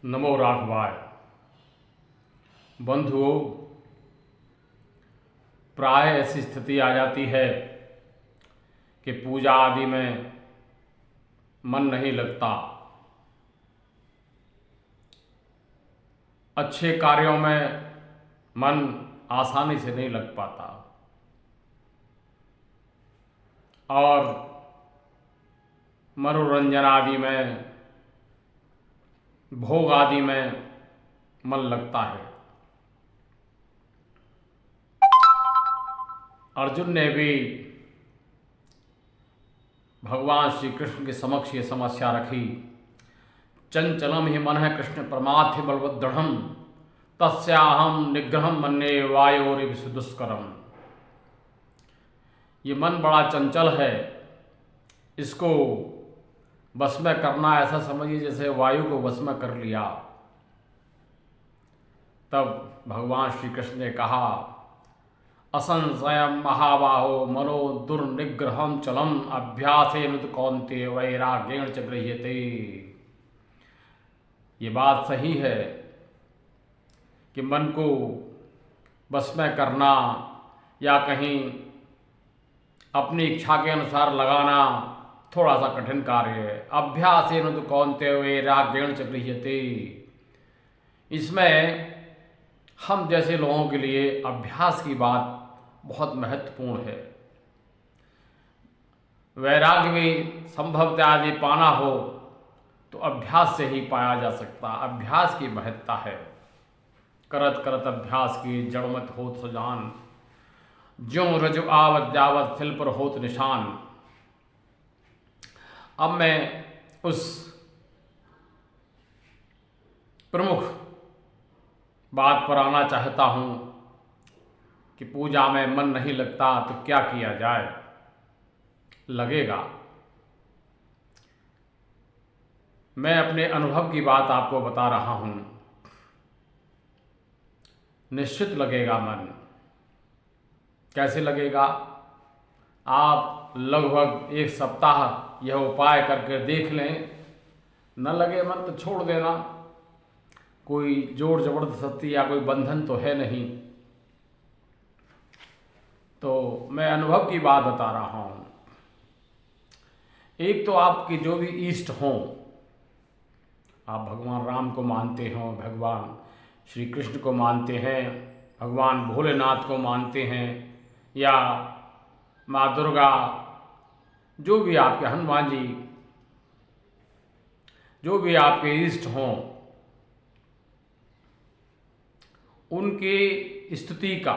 नमो राघवाय। बंधुओं, प्राय ऐसी स्थिति आ जाती है कि पूजा आदि में मन नहीं लगता, अच्छे कार्यों में मन आसानी से नहीं लग पाता और मनोरंजन आदि में, भोग आदि में मन लगता है। अर्जुन ने भी भगवान श्री कृष्ण के समक्ष ये समस्या रखी। चंचलम ही मन है कृष्ण परमार्थ बलवदृढ़ तस्याहम निग्रहम मन्ये वायोरिव दुष्करम। ये मन बड़ा चंचल है, इसको वश में करना ऐसा समझिए जैसे वायु को वश में कर लिया। तब भगवान श्री कृष्ण ने कहा, असंशयम महाबाहो मनो दुर्निग्रहम चलम अभ्यासेन तु कौन्तेय वैराग्येण च गृह्यते। ये बात सही है कि मन को बस में करना या कहीं अपनी इच्छा के अनुसार लगाना थोड़ा सा कठिन कार्य है। अभ्यासेन तु कौन्तेय वैराग्येण च गृह्यते। इसमें हम जैसे लोगों के लिए अभ्यास की बात बहुत महत्वपूर्ण है। वैराग्य भी संभवतः आदि पाना हो तो अभ्यास से ही पाया जा सकता। अभ्यास की महत्ता है। करत करत अभ्यास की जड़मत होत सुजान, ज्यों रजु आवत जावत सिल पर होत निशान। अब मैं उस प्रमुख बात पर आना चाहता हूँ कि पूजा में मन नहीं लगता तो क्या किया जाए। लगेगा। मैं अपने अनुभव की बात आपको बता रहा हूँ। निश्चित लगेगा मन। कैसे लगेगा? आप लगभग एक सप्ताह यह उपाय करके देख लें, न लगे मन तो छोड़ देना। कोई जोर जबरदस्ती या कोई बंधन तो है नहीं। तो मैं अनुभव की बात बता रहा हूँ। एक तो आपके जो भी इष्ट हों, आप भगवान राम को मानते हों, भगवान श्री कृष्ण को मानते हैं, भगवान भोलेनाथ को मानते हैं, या माँ दुर्गा, जो भी आपके हनुमान जी, जो भी आपके इष्ट हों, उनकी स्तुति का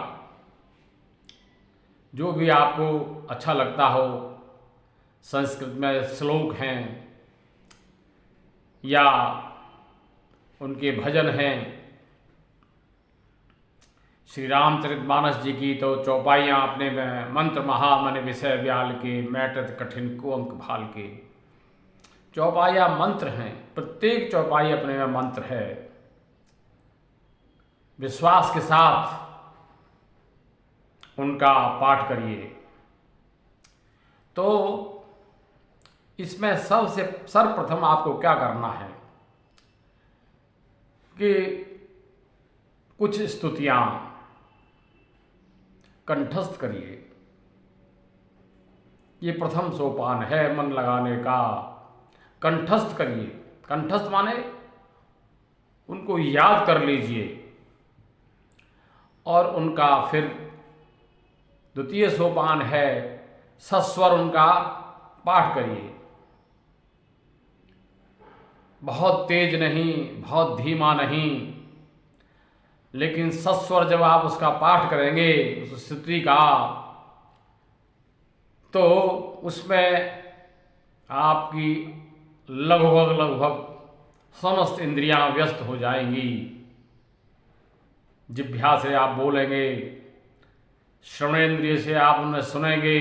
जो भी आपको अच्छा लगता हो, संस्कृत में श्लोक हैं या उनके भजन हैं। श्री रामचरितमानस जी की तो चौपाइयाँ अपने में, मंत्र महामन विषय व्याल के, मैटत कठिन को अंक भाल के। चौपाइयाँ मंत्र हैं, प्रत्येक चौपाई अपने में मंत्र है। विश्वास के साथ उनका पाठ करिए। तो इसमें सबसे सर्वप्रथम आपको क्या करना है कि कुछ स्तुतियाँ कंठस्थ करिए। ये प्रथम सोपान है मन लगाने का। कंठस्थ करिए। कंठस्थ माने उनको याद कर लीजिए और उनका फिर द्वितीय सोपान है सस्वर उनका पाठ करिए। बहुत तेज नहीं, बहुत धीमा नहीं, लेकिन सस्वर जब आप उसका पाठ करेंगे उस स्तुति का, तो उसमें आपकी लगभग समस्त इंद्रियां व्यस्त हो जाएंगी। जिह्वा से आप बोलेंगे, श्रवणेन्द्रिय से आप उन्हें सुनेंगे,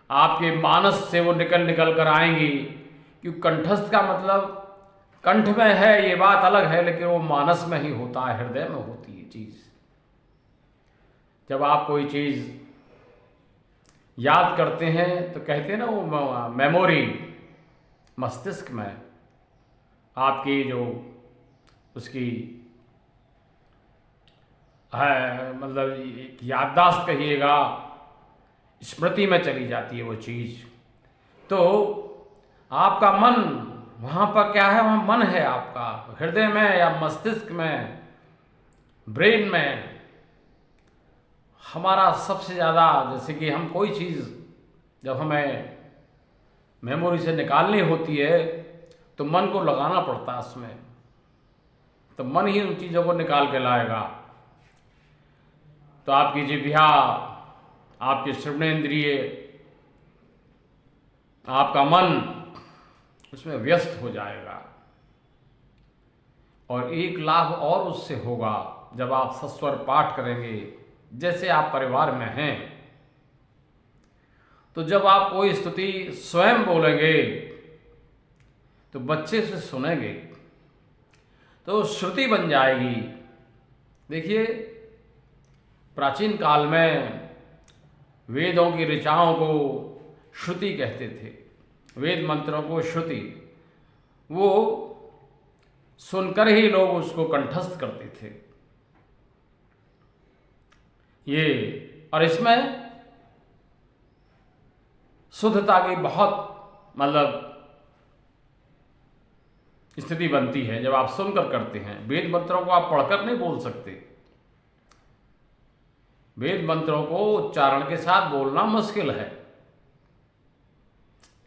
आपके मानस से वो निकल कर आएंगी। क्योंकि कंठस्थ का मतलब कंठ में है ये बात अलग है, लेकिन वो मानस में ही होता है, हृदय में होती है चीज़। जब आप कोई चीज़ याद करते हैं तो कहते हैं ना, वो मेमोरी मस्तिष्क में आपकी जो उसकी है, मतलब याददाश्त कहिएगा, स्मृति में चली जाती है वो चीज़। तो आपका मन वहाँ पर क्या है, वहाँ मन है आपका हृदय में या मस्तिष्क में, ब्रेन में। हमारा सबसे ज़्यादा, जैसे कि हम कोई चीज़ जब हमें मेमोरी से निकालनी होती है तो मन को लगाना पड़ता है उसमें, तो मन ही उन चीज़ों को निकाल के लाएगा। तो आपकी जिह्वा, आपके श्रवणेंद्रिय, आपका मन उसमें व्यस्त हो जाएगा। और एक लाभ और उससे होगा, जब आप सस्वर पाठ करेंगे, जैसे आप परिवार में हैं, तो जब आप कोई स्तुति स्वयं बोलेंगे तो बच्चे से सुनेंगे तो श्रुति बन जाएगी। देखिए, प्राचीन काल में वेदों की ऋचाओं को श्रुति कहते थे, वेद मंत्रों को श्रुति। वो सुनकर ही लोग उसको कंठस्थ करते थे। ये, और इसमें शुद्धता की बहुत मतलब स्थिति बनती है जब आप सुनकर करते हैं। वेद मंत्रों को आप पढ़कर नहीं बोल सकते, वेद मंत्रों को उच्चारण के साथ बोलना मुश्किल है,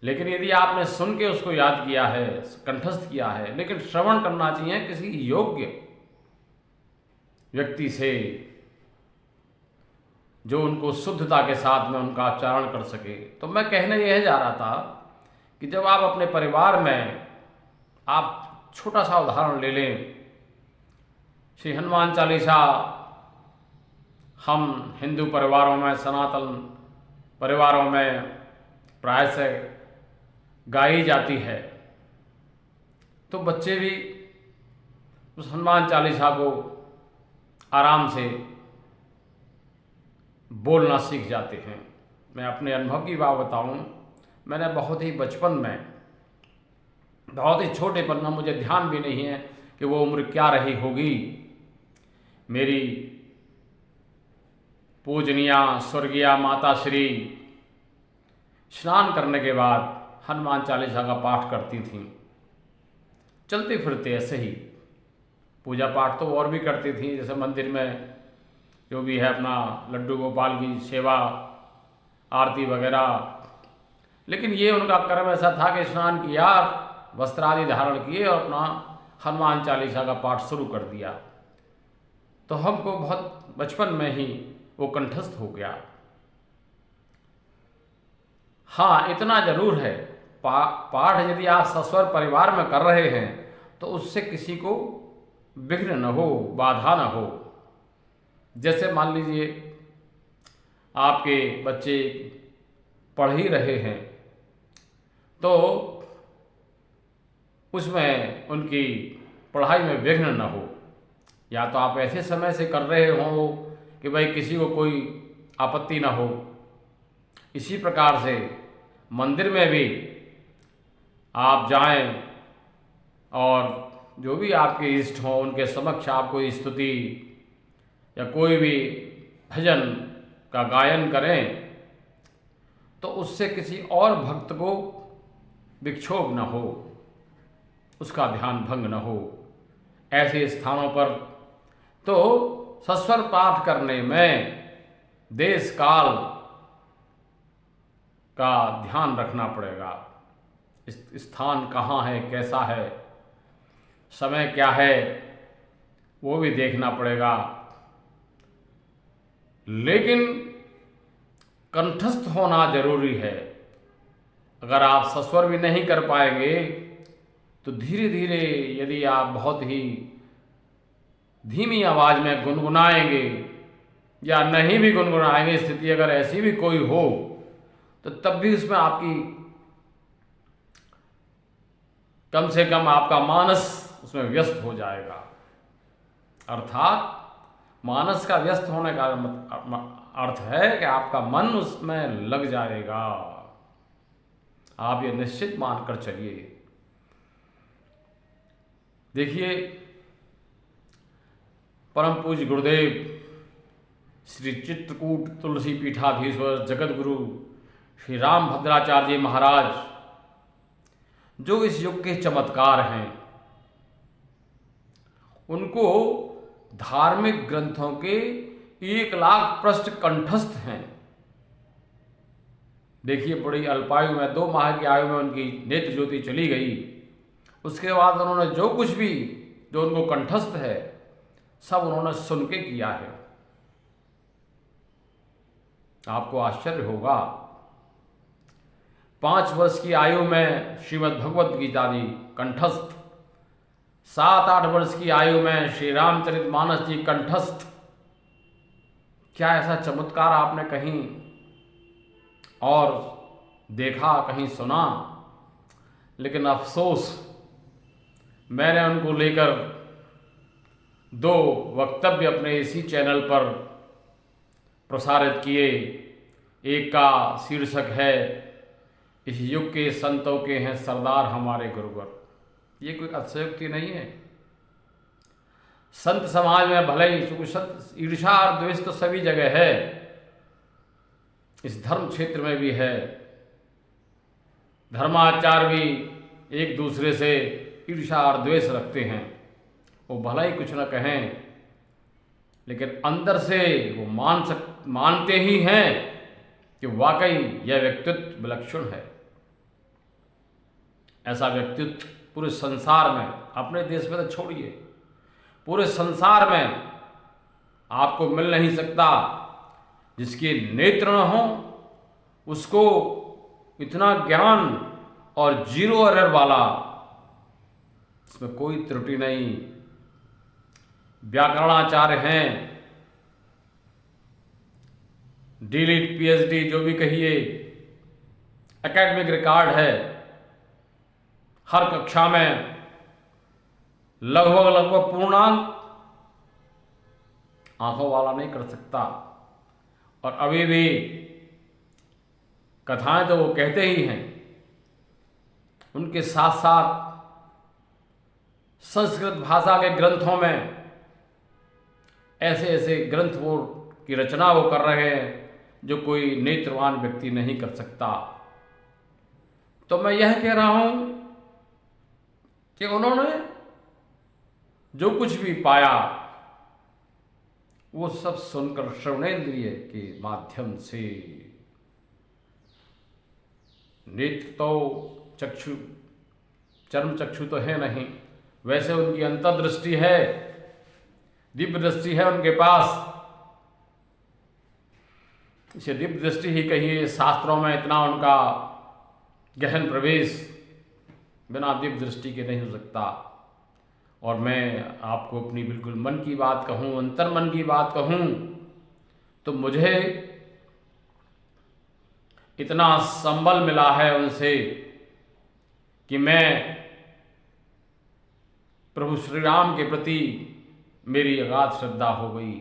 लेकिन यदि आपने सुन के उसको याद किया है, कंठस्थ किया है, लेकिन श्रवण करना चाहिए किसी योग्य व्यक्ति से, जो उनको शुद्धता के साथ में उनका उच्चारण कर सके। तो मैं कहने यह जा रहा था कि जब आप अपने परिवार में, आप छोटा सा उदाहरण ले लें, श्री हनुमान चालीसा हम हिंदू परिवारों में, सनातन परिवारों में प्राय से गाई जाती है, तो बच्चे भी उस हनुमान चालीसा को आराम से बोलना सीख जाते हैं। मैं अपने अनुभव की बात बताऊं, मैंने बहुत ही बचपन में, बहुत ही छोटेपन में, मुझे ध्यान भी नहीं है कि वो उम्र क्या रही होगी, मेरी पूजनिया स्वर्गीय माता श्री स्नान करने के बाद हनुमान चालीसा का पाठ करती थीं, चलते फिरते ऐसे ही। पूजा पाठ तो और भी करती थी, जैसे मंदिर में जो भी है अपना लड्डू गोपाल की सेवा, आरती वगैरह। लेकिन ये उनका कर्म ऐसा था कि स्नान किया, वस्त्र आदि धारण किए और अपना हनुमान चालीसा का पाठ शुरू कर दिया। तो हमको बहुत बचपन में ही वो कंठस्थ हो गया। हाँ, इतना जरूर है, पाठ यदि आप सस्वर परिवार में कर रहे हैं तो उससे किसी को विघ्न न हो, बाधा न हो। जैसे मान लीजिए आपके बच्चे पढ़ ही रहे हैं, तो उसमें उनकी पढ़ाई में विघ्न न हो, या तो आप ऐसे समय से कर रहे हो कि भाई किसी को कोई आपत्ति ना हो। इसी प्रकार से मंदिर में भी आप जाएं और जो भी आपके इष्ट हों उनके समक्ष आप कोई स्तुति या कोई भी भजन का गायन करें, तो उससे किसी और भक्त को विक्षोभ न हो, उसका ध्यान भंग न हो। ऐसे स्थानों पर तो सस्वर पाठ करने में देश काल का ध्यान रखना पड़ेगा। स्थान कहाँ है, कैसा है, समय क्या है, वो भी देखना पड़ेगा। लेकिन कंठस्थ होना जरूरी है। अगर आप सस्वर भी नहीं कर पाएंगे तो धीरे धीरे, यदि आप बहुत ही धीमी आवाज में गुनगुनाएंगे या नहीं भी गुनगुनाएंगे, स्थिति अगर ऐसी भी कोई हो, तो तब भी उसमें आपकी कम से कम आपका मानस उसमें व्यस्त हो जाएगा। अर्थात मानस का व्यस्त होने का अर्थ है कि आपका मन उसमें लग जाएगा। आप ये निश्चित मानकर चलिए। देखिए, परम पूज्य गुरुदेव श्री चित्रकूट तुलसी पीठाधीश्वर जगत गुरु श्री राम भद्राचार्य जी महाराज, जो इस युग के चमत्कार हैं, उनको धार्मिक ग्रंथों के 1 लाख पृष्ठ कंठस्थ हैं। देखिए, बड़ी अल्पायु में 2 माह की आयु में उनकी नेत्र ज्योति चली गई। उसके बाद उन्होंने जो कुछ भी जो उनको कंठस्थ है सब उन्होंने सुन के किया है। आपको आश्चर्य होगा, 5 वर्ष की आयु में श्रीमद् भगवत गीता जी कंठस्थ, 7-8 वर्ष की आयु में श्री रामचरितमानस जी कंठस्थ। क्या ऐसा चमत्कार आपने कहीं और देखा, कहीं सुना? लेकिन अफसोस, मैंने उनको लेकर 2 वक्तव्य अपने इसी चैनल पर प्रसारित किए। एक का शीर्षक है, इस युग के संतों के हैं सरदार हमारे गुरुवर। ये कोई अतिशयोक्ति नहीं है। संत समाज में भले ही ईर्ष्या और द्वेष तो सभी जगह है, इस धर्म क्षेत्र में भी है। धर्माचार्य भी एक दूसरे से ईर्ष्या और द्वेष रखते हैं। वो भला ही कुछ न कहें, लेकिन अंदर से वो मानते ही हैं कि वाकई यह व्यक्तित्व विलक्षण है। ऐसा व्यक्तित्व पूरे संसार में, अपने देश में तो छोड़िए, पूरे संसार में आपको मिल नहीं सकता। जिसके नेत्र न हो उसको इतना ज्ञान और 0 एरर वाला, इसमें कोई त्रुटि नहीं। व्याकरणाचार्य हैं, डीलिट PhD जो भी कहिए, एकेडमिक रिकॉर्ड है। हर कक्षा में लगभग पूर्णांक आंखों वाला नहीं कर सकता। और अभी भी कथाएं तो वो कहते ही हैं, उनके साथ साथ संस्कृत भाषा के ग्रंथों में ऐसे ऐसे ग्रंथ वो की रचना वो कर रहे हैं जो कोई नेत्रवान व्यक्ति नहीं कर सकता। तो मैं यह कह रहा हूं कि उन्होंने जो कुछ भी पाया वो सब सुनकर श्रवणेन्द्रिय के माध्यम से, नेत्र तो चक्षु, चर्म चक्षु तो है नहीं, वैसे उनकी अंतर्दृष्टि है, दिव्य दृष्टि है उनके पास। इसे दिव्य दृष्टि ही कहिए, शास्त्रों में इतना उनका गहन प्रवेश बिना दिव्य दृष्टि के नहीं हो सकता। और मैं आपको अपनी बिल्कुल मन की बात कहूँ, अंतर मन की बात कहूँ, तो मुझे इतना संबल मिला है उनसे कि मैं प्रभु श्री राम के प्रति मेरी अगाध श्रद्धा हो गई,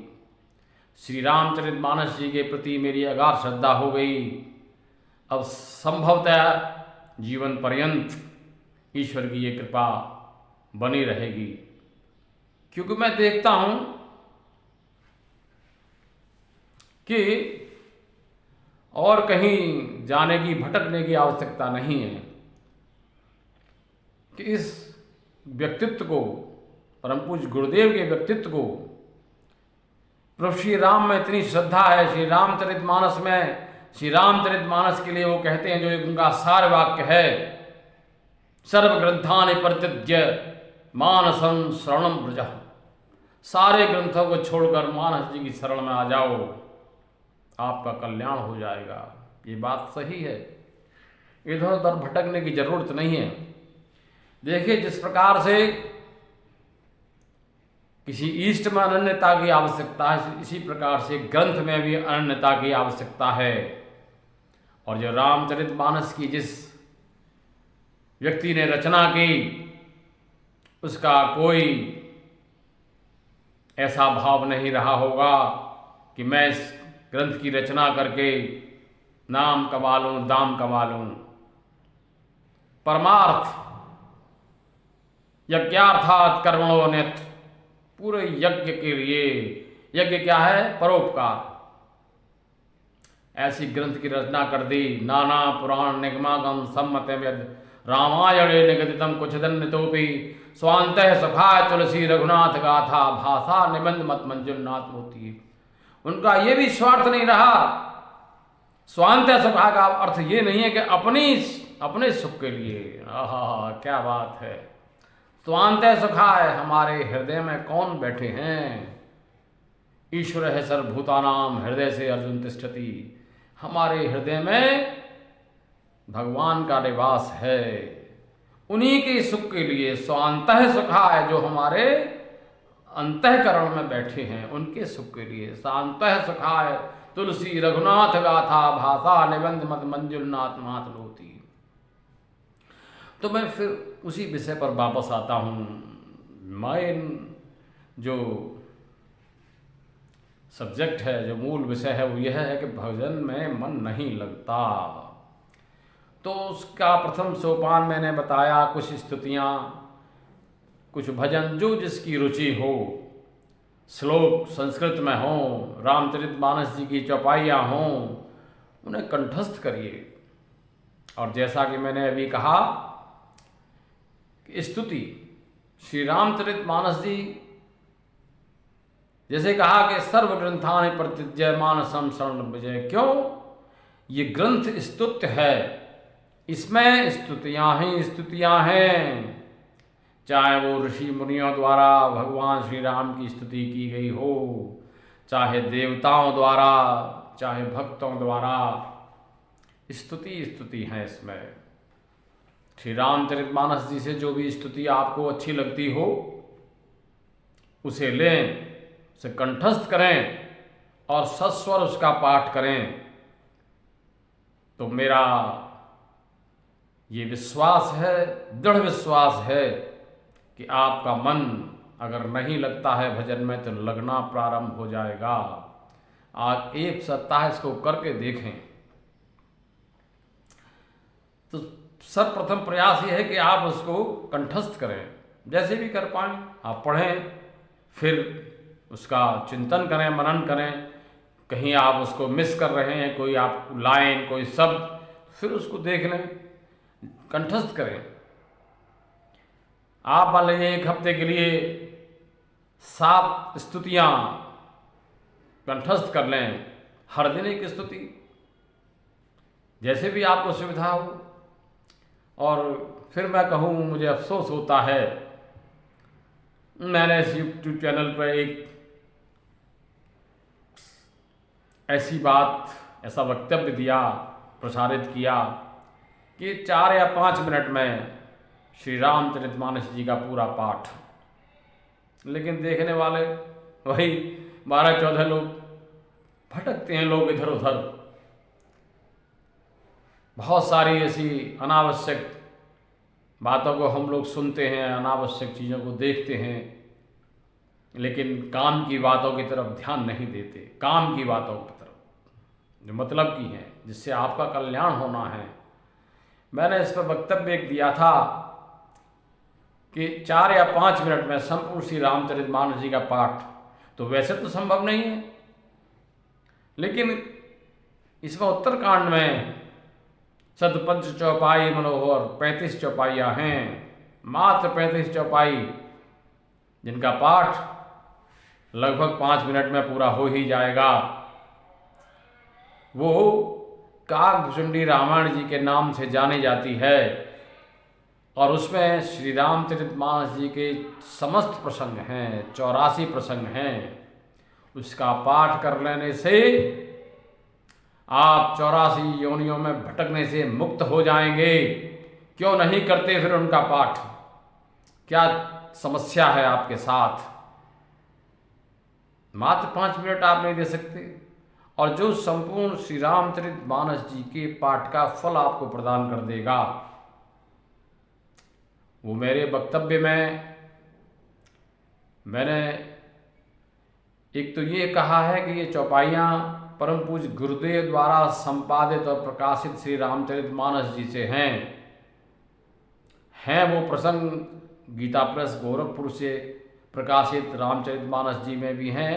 श्री रामचरितमानस जी के प्रति मेरी अगाध श्रद्धा हो गई। अब संभवतः जीवन पर्यंत ईश्वर की ये कृपा बनी रहेगी, क्योंकि मैं देखता हूं कि और कहीं जाने की, भटकने की आवश्यकता नहीं है। कि इस व्यक्तित्व को, परम पूज्य गुरुदेव के व्यक्तित्व को, प्रभु श्री राम में इतनी श्रद्धा है। श्री रामचरितमानस में, श्री रामचरितमानस के लिए वो कहते हैं, जो उनका सार वाक्य है, सर्व ग्रंथानि परित्यज्य मानसं शरणं व्रजः। सारे ग्रंथों को छोड़कर मानस जी की शरण में आ जाओ, आपका कल्याण हो जाएगा। ये बात सही है, इधर उधर भटकने की जरूरत नहीं है। देखिए, जिस प्रकार से किसी इष्ट में अनन्यता की आवश्यकता है, इसी प्रकार से ग्रंथ में भी अनन्यता की आवश्यकता है। और जो रामचरितमानस की जिस व्यक्ति ने रचना की, उसका कोई ऐसा भाव नहीं रहा होगा कि मैं इस ग्रंथ की रचना करके नाम कमा लूं, दाम कमा लूं। परमार्थ यज्ञार्थात् कर्मणो अन्यत्, पूरे यज्ञ के लिए। यज्ञ क्या है? परोपकार। ऐसी ग्रंथ की रचना कर दी। नाना पुराण निगमागम सम्मते वेद रामायणे निगदितम कुछदन्यतोपि स्वान्तः सखाय तुलसी रघुनाथ गाथा भाषा निबंध मत मंजुलनाथ मोती। उनका ये भी स्वार्थ नहीं रहा। स्वान्तः सखा का अर्थ ये नहीं है कि अपने सुख के लिए। आहा, क्या बात है। स्वान्तः सखाय, हमारे हृदय में कौन बैठे हैं? ईश्वर है सर्वभूतानाम हृदय से अर्जुन तिष्ठति। हमारे हृदय में भगवान का निवास है। उन्हीं के सुख के लिए स्वान्तः सुखाय, जो हमारे अंतःकरण में बैठे हैं उनके सुख के लिए। स्वान्तः सुखाय तुलसी रघुनाथ गाथा भाषा निबंध मत मंजुलनाथ नाथ लोती। तो मैं फिर उसी विषय पर वापस आता हूँ। मैं जो सब्जेक्ट है, जो मूल विषय है, वो यह है कि भजन में मन नहीं लगता। तो उसका प्रथम सोपान मैंने बताया, कुछ स्तुतियाँ, कुछ भजन जो जिसकी रुचि हो, श्लोक संस्कृत में हों, रामचरितमानस जी की चौपाइयाँ हों, उन्हें कंठस्थ करिए। और जैसा कि मैंने अभी कहा कि स्तुति श्री रामचरितमानस जी, जैसे कहा कि सर्व ग्रंथानि प्रतिजय मानसम शरण विजय। क्यों? ये ग्रंथ स्तुत्य है, इसमें स्तुतियाँ ही स्तुतियाँ हैं। चाहे वो ऋषि मुनियों द्वारा भगवान श्री राम की स्तुति की गई हो, चाहे देवताओं द्वारा, चाहे भक्तों द्वारा, स्तुति स्तुति है इसमें। श्री रामचरितमानस जी से जो भी स्तुति आपको अच्छी लगती हो उसे लें, उसे कंठस्थ करें और सस्वर उसका पाठ करें। तो मेरा ये विश्वास है, दृढ़ विश्वास है कि आपका मन अगर नहीं लगता है भजन में तो लगना प्रारंभ हो जाएगा। आज एक सप्ताह इसको करके देखें। तो सर्वप्रथम प्रयास ये है कि आप उसको कंठस्थ करें, जैसे भी कर पाएं आप पढ़ें, फिर उसका चिंतन करें, मनन करें। कहीं आप उसको मिस कर रहे हैं, कोई आप लाइन, कोई शब्द, फिर उसको देख लें, कंठस्थ करें। आप मान लीजिए एक हफ्ते के लिए 7 स्तुतियाँ कंठस्थ कर लें, हर दिन एक स्तुति, जैसे भी आपको सुविधा हो। और फिर मैं कहूँ, मुझे अफसोस होता है, मैंने इस यूट्यूब चैनल पर एक ऐसी बात, ऐसा वक्तव्य दिया, प्रसारित किया कि 4 या 5 मिनट में श्री रामचरितमानस जी का पूरा पाठ, लेकिन देखने वाले वही 12-14 लोग, भटकते हैं लोग इधर उधर। बहुत सारी ऐसी अनावश्यक बातों को हम लोग सुनते हैं, अनावश्यक चीज़ों को देखते हैं, लेकिन काम की बातों की तरफ ध्यान नहीं देते। काम की बातों की तरफ जो मतलब की हैं, जिससे आपका कल्याण होना है। मैंने इस पर वक्तव्य एक दिया था कि 4 या 5 मिनट में संपूर्ण श्री रामचरितमानस जी का पाठ, तो वैसे तो संभव नहीं है, लेकिन इसमें उत्तरकांड में शतपंच चौपाई मनोहर 35 चौपाइयाँ हैं, मात्र 35 चौपाई, जिनका पाठ लगभग 5 मिनट में पूरा हो ही जाएगा। वो काकभुचुंडी रामायण जी के नाम से जानी जाती है और उसमें श्री रामचरितमानस जी के समस्त प्रसंग हैं, 84 प्रसंग हैं। उसका पाठ कर लेने से आप 84 योनियों में भटकने से मुक्त हो जाएंगे। क्यों नहीं करते फिर उनका पाठ? क्या समस्या है आपके साथ? मात्र 5 मिनट आप नहीं दे सकते, और जो संपूर्ण श्री रामचरितमानस जी के पाठ का फल आपको प्रदान कर देगा। वो मेरे वक्तव्य में मैंने एक तो ये कहा है कि ये चौपाइयाँ परम पूज्य गुरुदेव द्वारा संपादित और प्रकाशित श्री रामचरितमानस जी से हैं वो प्रसंग गीता प्रेस गोरखपुर से प्रकाशित रामचरितमानस जी में भी हैं।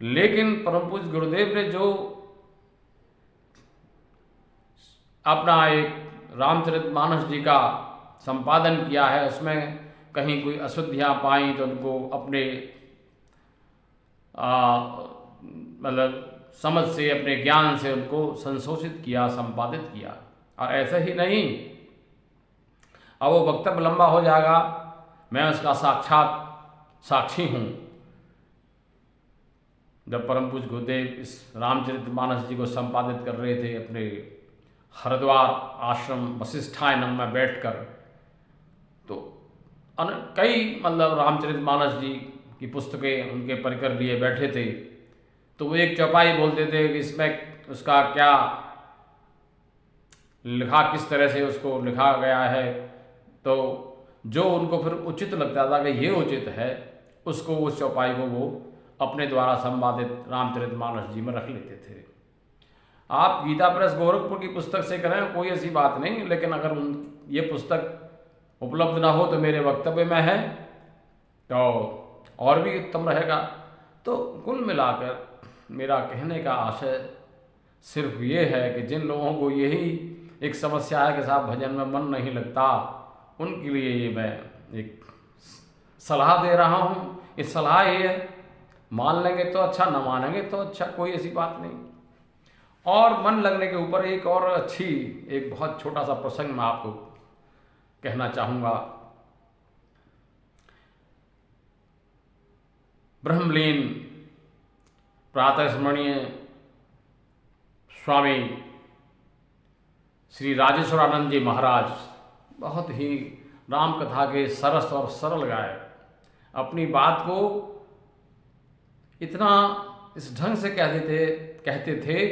लेकिन परम पूज्य गुरुदेव ने जो अपना एक रामचरितमानस जी का संपादन किया है, उसमें कहीं कोई अशुद्धियाँ पाई तो उनको अपने मतलब समझ से, अपने ज्ञान से उनको संशोधित किया, संपादित किया। और ऐसा ही नहीं, अब वो वक्तव्य लंबा हो जाएगा, मैं उसका साक्षात साक्षी हूँ। जब परम पूज्य गुरुदेव इस रामचरितमानस जी को संपादित कर रहे थे अपने हरिद्वार आश्रम वशिष्ठायनम में बैठकर, तो कई मतलब रामचरितमानस जी की पुस्तकें उनके परिकर लिए बैठे थे। तो वो एक चौपाई बोलते थे कि इसमें उसका क्या लिखा, किस तरह से उसको लिखा गया है। तो जो उनको फिर उचित लगता था कि ये उचित है, उसको उस चौपाई को वो अपने द्वारा संपादित रामचरितमानस जी में रख लेते थे। आप गीता प्रेस गोरखपुर की पुस्तक से करें कोई ऐसी बात नहीं, लेकिन अगर ये पुस्तक उपलब्ध ना हो तो मेरे वक्तव्य में है तो और भी उत्तम रहेगा। तो कुल मिलाकर मेरा कहने का आशय सिर्फ ये है कि जिन लोगों को यही एक समस्या है कि साहब भजन में मन नहीं लगता, उनके लिए ये मैं एक सलाह दे रहा हूँ। इस सलाह ये है, मान लेंगे तो अच्छा, न मानेंगे तो अच्छा, कोई ऐसी बात नहीं। और मन लगने के ऊपर एक और अच्छी, एक बहुत छोटा सा प्रसंग मैं आपको कहना चाहूँगा। ब्रह्मलीन प्रातः स्मरणीय स्वामी श्री राजेश्वरानंद जी महाराज बहुत ही राम कथा के सरस और सरल गायक, अपनी बात को इतना इस ढंग से कहते थे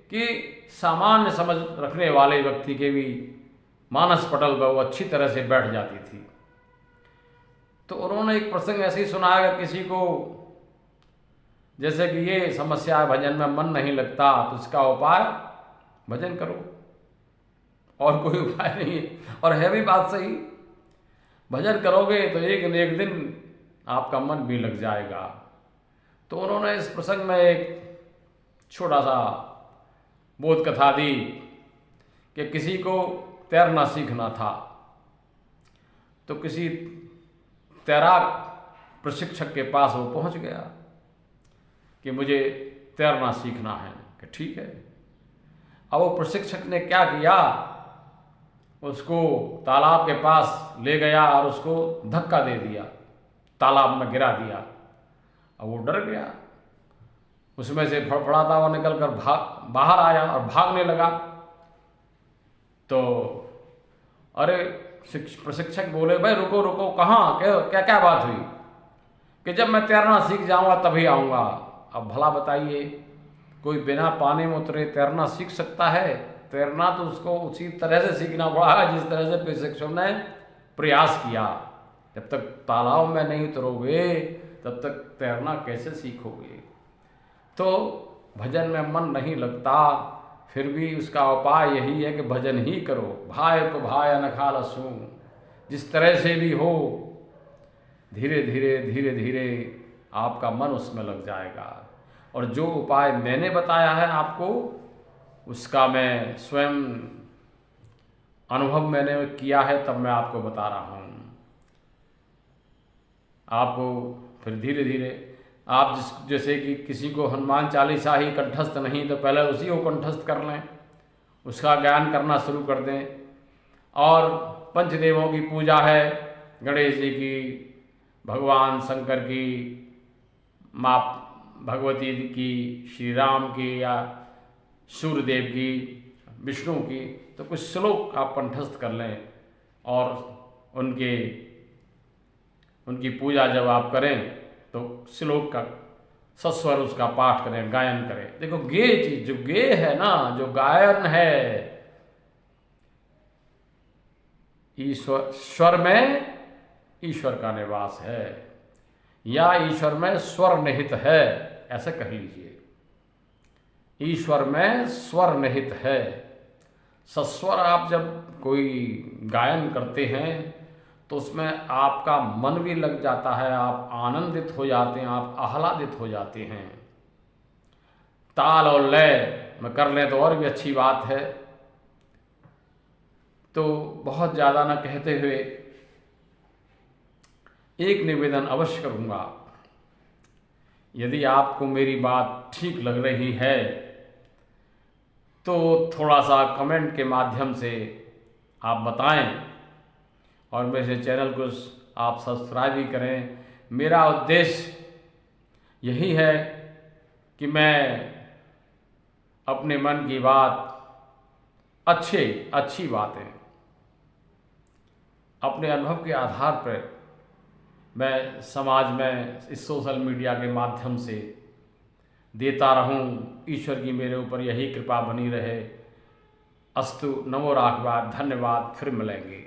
कि सामान्य समझ रखने वाले व्यक्ति के भी मानस पटल पर वो अच्छी तरह से बैठ जाती थी। तो उन्होंने एक प्रसंग ऐसे ही सुनाया कि किसी को जैसे कि ये समस्या है, भजन में मन नहीं लगता, तो इसका उपाय भजन करो, और कोई उपाय नहीं है। और है भी बात सही, भजन करोगे तो एक न एक दिन आपका मन भी लग जाएगा। तो उन्होंने इस प्रसंग में एक छोटा सा बोध कथा दी कि किसी को तैरना सीखना था, तो किसी तैराक प्रशिक्षक के पास वो पहुंच गया कि मुझे तैरना सीखना है। कि ठीक है। अब वो प्रशिक्षक ने क्या किया, उसको तालाब के पास ले गया और उसको धक्का दे दिया, तालाब में गिरा दिया। अब वो डर गया, उसमें से फड़फड़ाता हुआ निकल कर बाहर आया और भागने लगा। तो अरे प्रशिक्षक बोले, भाई रुको रुको, कहाँ, क्या क्या बात हुई? कि जब मैं तैरना सीख जाऊंगा तभी आऊँगा। अब भला बताइए, कोई बिना पानी में उतरे तैरना सीख सकता है? तैरना तो उसको उसी तरह से सीखना पड़ा जिस तरह से प्रशिक्षक ने प्रयास किया। जब तक तालाब में नहीं उतरोगे तब तक तैरना कैसे सीखोगे? तो भजन में मन नहीं लगता, फिर भी उसका उपाय यही है कि भजन ही करो। भाय को भाय अनखा लसूं, जिस तरह से भी हो, धीरे धीरे धीरे धीरे आपका मन उसमें लग जाएगा। और जो उपाय मैंने बताया है आपको, उसका मैं स्वयं अनुभव मैंने किया है, तब मैं आपको बता रहा हूँ। आपको फिर धीरे धीरे आप जैसे कि किसी को हनुमान चालीसा ही कंठस्थ नहीं, तो पहले उसी को कंठस्थ कर लें, उसका ज्ञान करना शुरू कर दें। और पंचदेवों की पूजा है, गणेश जी की, भगवान शंकर की, माँ भगवती की, श्री राम की, या सूर्यदेव की, विष्णु की, तो कुछ श्लोक आप कंठस्थ कर लें और उनकी पूजा जब आप करें तो श्लोक का सस्वर उसका पाठ करें, गायन करें। देखो गे चीज, जो गे है ना, जो गायन है, ईश्वर स्वर में ईश्वर का निवास है, या ईश्वर में स्वर निहित है, ऐसे कह लीजिए। ईश्वर में स्वर निहित है। सस्वर आप जब कोई गायन करते हैं तो उसमें आपका मन भी लग जाता है, आप आनंदित हो जाते हैं, आप आह्लादित हो जाते हैं। ताल और लय में कर लें तो और भी अच्छी बात है। तो बहुत ज़्यादा न कहते हुए एक निवेदन अवश्य करूँगा, यदि आपको मेरी बात ठीक लग रही है तो थोड़ा सा कमेंट के माध्यम से आप बताएं और मेरे चैनल को आप सब्सक्राइब भी करें। मेरा उद्देश्य यही है कि मैं अपने मन की बात, अच्छी बातें अपने अनुभव के आधार पर मैं समाज में इस सोशल मीडिया के माध्यम से देता रहूं। ईश्वर की मेरे ऊपर यही कृपा बनी रहे। अस्तु, नमो राघवाय, धन्यवाद, फिर मिलेंगे।